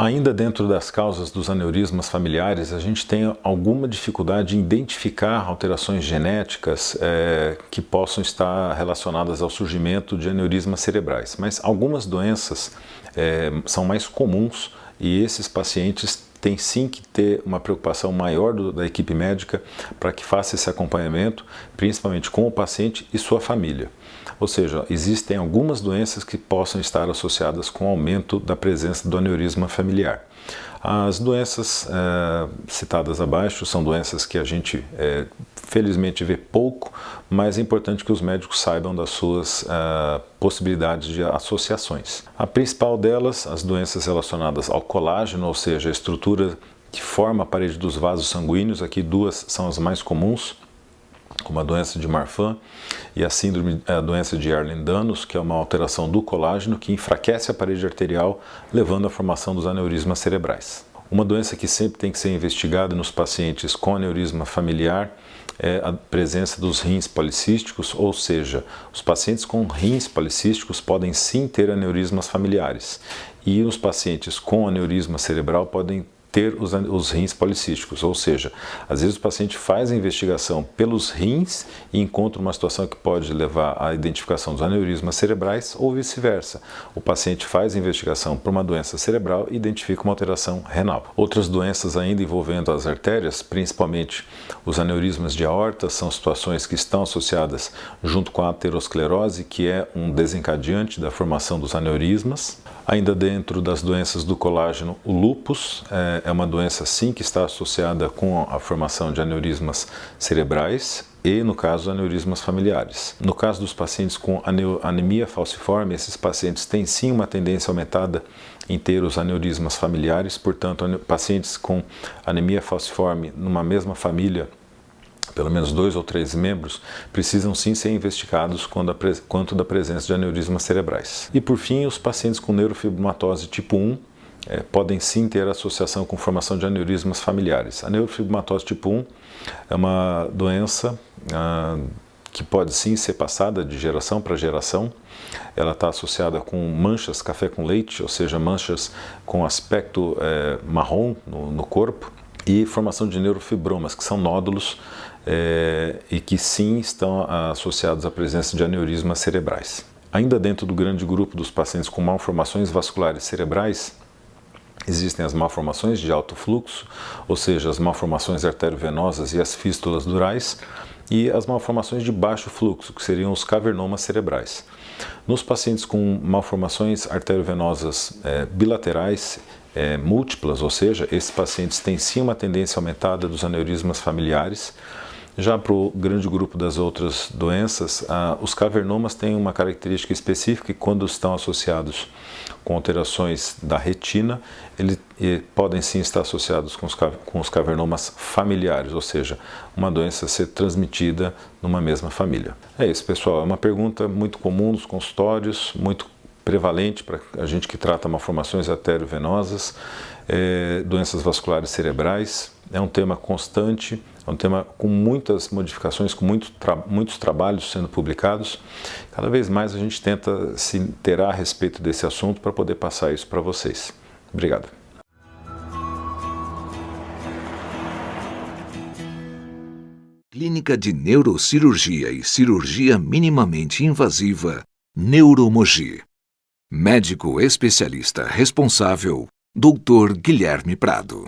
Ainda dentro das causas dos aneurismas familiares, a gente tem alguma dificuldade em identificar alterações genéticas que possam estar relacionadas ao surgimento de aneurismas cerebrais. Mas algumas doenças são mais comuns e esses pacientes têm sim que ter uma preocupação maior da equipe médica para que faça esse acompanhamento, principalmente com o paciente e sua família. Ou seja, existem algumas doenças que possam estar associadas com o aumento da presença do aneurisma familiar. As doenças citadas abaixo são doenças que a gente felizmente vê pouco, mas é importante que os médicos saibam das suas possibilidades de associações. A principal delas, as doenças relacionadas ao colágeno, ou seja, a estrutura que forma a parede dos vasos sanguíneos. Aqui duas são as mais comuns, como a doença de Marfan e a doença de Ehlers-Danlos, que é uma alteração do colágeno que enfraquece a parede arterial, levando à formação dos aneurismas cerebrais. Uma doença que sempre tem que ser investigada nos pacientes com aneurisma familiar é a presença dos rins policísticos, ou seja, os pacientes com rins policísticos podem sim ter aneurismas familiares e os pacientes com aneurisma cerebral podem ter os rins policísticos, ou seja, às vezes o paciente faz a investigação pelos rins e encontra uma situação que pode levar à identificação dos aneurismas cerebrais ou vice-versa. O paciente faz a investigação por uma doença cerebral e identifica uma alteração renal. Outras doenças ainda envolvendo as artérias, principalmente os aneurismas de aorta, são situações que estão associadas junto com a aterosclerose, que é um desencadeante da formação dos aneurismas. Ainda dentro das doenças do colágeno, o lúpus é uma doença sim que está associada com a formação de aneurismas cerebrais e, no caso, aneurismas familiares. No caso dos pacientes com anemia falciforme, esses pacientes têm sim uma tendência aumentada em ter os aneurismas familiares, portanto, pacientes com anemia falciforme numa mesma família, pelo menos 2 ou 3 membros, precisam sim ser investigados quanto da presença de aneurismas cerebrais. E por fim, os pacientes com neurofibromatose tipo 1 podem sim ter associação com formação de aneurismas familiares. A neurofibromatose tipo 1 é uma doença que pode sim ser passada de geração para geração. Ela está associada com manchas café com leite, ou seja, manchas com aspecto marrom no corpo, e formação de neurofibromas, que são nódulos e que sim estão associados à presença de aneurismas cerebrais. Ainda dentro do grande grupo dos pacientes com malformações vasculares cerebrais, existem as malformações de alto fluxo, ou seja, as malformações arteriovenosas e as fístulas durais, e as malformações de baixo fluxo, que seriam os cavernomas cerebrais. Nos pacientes com malformações arteriovenosas bilaterais, múltiplas, ou seja, esses pacientes têm sim uma tendência aumentada dos aneurismas familiares. Já para o grande grupo das outras doenças, os cavernomas têm uma característica específica, e quando estão associados com alterações da retina, eles podem sim estar associados com os cavernomas familiares, ou seja, uma doença ser transmitida numa mesma família. É isso, pessoal, é uma pergunta muito comum nos consultórios, muito prevalente para a gente que trata malformações arteriovenosas, doenças vasculares cerebrais. É um tema constante, é um tema com muitas modificações, com muitos trabalhos sendo publicados. Cada vez mais a gente tenta se inteirar a respeito desse assunto para poder passar isso para vocês. Obrigado. Clínica de Neurocirurgia e Cirurgia Minimamente Invasiva, Neuromogi. Médico especialista responsável, Dr. Guilherme Prado.